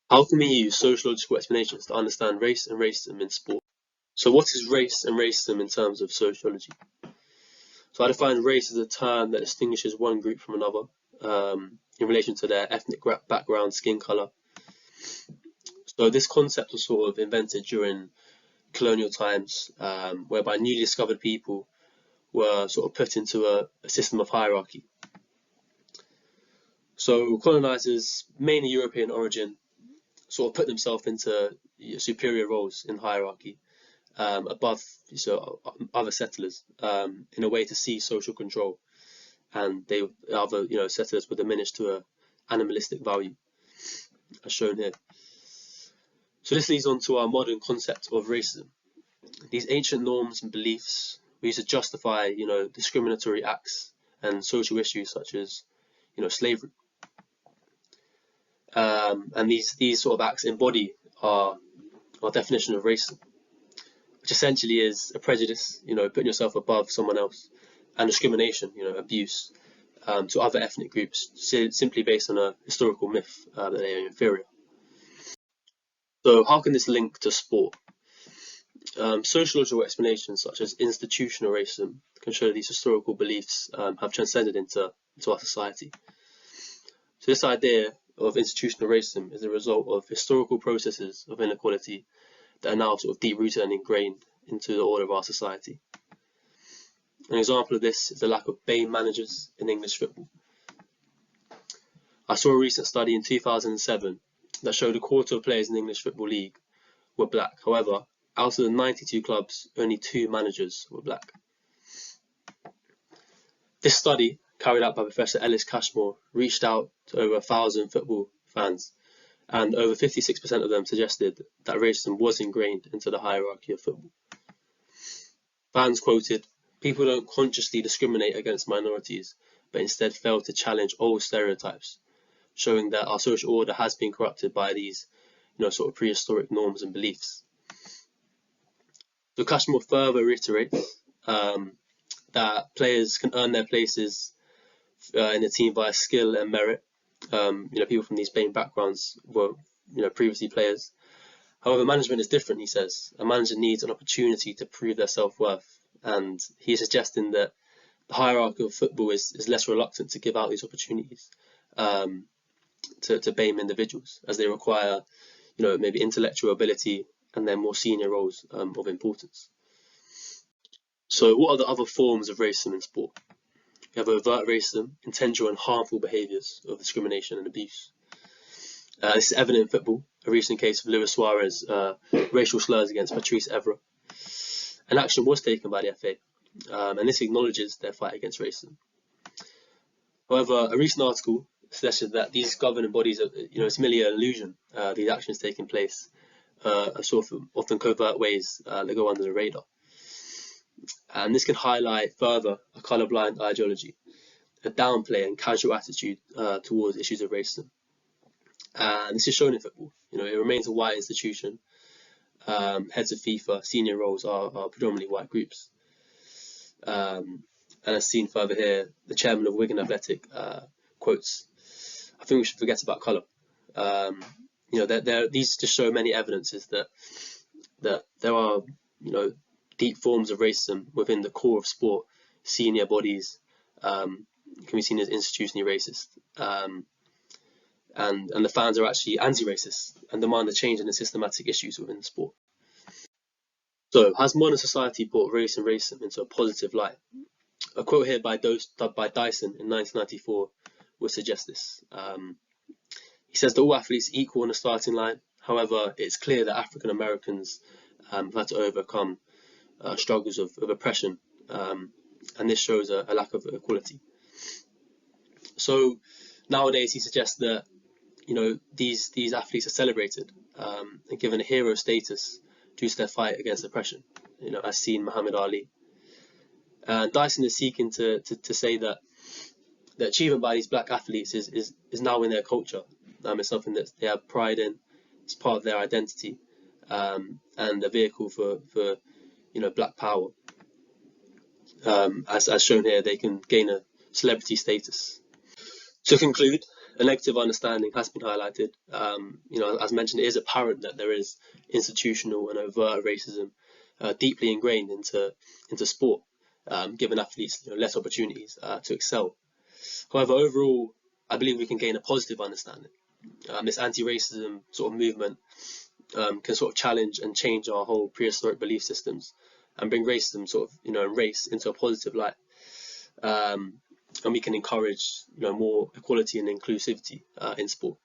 How can we use sociological explanations to understand race and racism in sport? So what is race and racism in terms of sociology? So I define race as a term that distinguishes one group from another in relation to their ethnic background, skin color. So this concept was sort of invented during colonial times, whereby newly discovered people were sort of put into a system of hierarchy. So colonizers, mainly European origin, sort of put themselves into superior roles in hierarchy above other settlers in a way to seize social control, and other settlers were diminished to an animalistic value, as shown here. So this leads on to our modern concept of racism. These ancient norms and beliefs we used to justify discriminatory acts and social issues such as slavery. And these sort of acts embody our definition of racism, which essentially is a prejudice, putting yourself above someone else, and discrimination, abuse to other ethnic groups simply based on a historical myth that they are inferior. So how can this link to sport? Sociological explanations such as institutional racism can show these historical beliefs have transcended into our society. So this idea of institutional racism is a result of historical processes of inequality that are now sort of deep-rooted and ingrained into the order of our society. An example of this is the lack of BAME managers in English football. I saw a recent study in 2007 that showed a quarter of players in the English Football League were black. However, out of the 92 clubs, only 2 managers were black. This study, carried out by Professor Ellis Cashmore, reached out to over 1,000 football fans, and over 56% of them suggested that racism was ingrained into the hierarchy of football. Fans quoted, "People don't consciously discriminate against minorities, but instead fail to challenge old stereotypes, showing that our social order has been corrupted by these sort of prehistoric norms and beliefs." So Cashmore further reiterates that players can earn their places in the team via skill and merit. People from these BAME backgrounds were previously players. However, management is different, he says. A manager needs an opportunity to prove their self-worth, and he is suggesting that the hierarchy of football is less reluctant to give out these opportunities to BAME individuals, as they require maybe intellectual ability and then more senior roles of importance. So what are the other forms of racism in sport? We have overt racism, intentional and harmful behaviours of discrimination and abuse. This is evident in football. A recent case of Luis Suarez racial slurs against Patrice Evra. An action was taken by the FA, and this acknowledges their fight against racism. However, a recent article suggested that these governing bodies it's merely an illusion. These actions taking place are sort of often covert ways that go under the radar. And this can highlight further a colourblind ideology, a downplay and casual attitude towards issues of racism. And this is shown in football. It remains a white institution. Heads of FIFA, senior roles are predominantly white groups. And as seen further here, the chairman of Wigan Athletic quotes, "I think we should forget about colour." These just show many evidences that there are deep forms of racism within the core of sport. Senior bodies can be seen as institutionally racist, and the fans are actually anti-racist and demand a change in the systematic issues within the sport. So, has modern society brought race and racism into a positive light? A quote here by Dyson in 1994 would suggest this. He says that all athletes are equal on the starting line. However, it's clear that African Americans have had to overcome struggles of oppression, and this shows a lack of equality. So nowadays he suggests that these athletes are celebrated and given a hero status due to their fight against oppression, as seen Muhammad Ali. And Dyson is seeking to say that the achievement by these black athletes is now in their culture. It's something that they have pride in. It's part of their identity, and a vehicle for black power. As shown here, they can gain a celebrity status. To conclude, a negative understanding has been highlighted. As mentioned, it is apparent that there is institutional and overt racism deeply ingrained into sport, giving athletes less opportunities to excel. However, overall, I believe we can gain a positive understanding. This anti-racism sort of movement can sort of challenge and change our whole prehistoric belief systems and bring racism and race into a positive light. And we can encourage more equality and inclusivity in sport.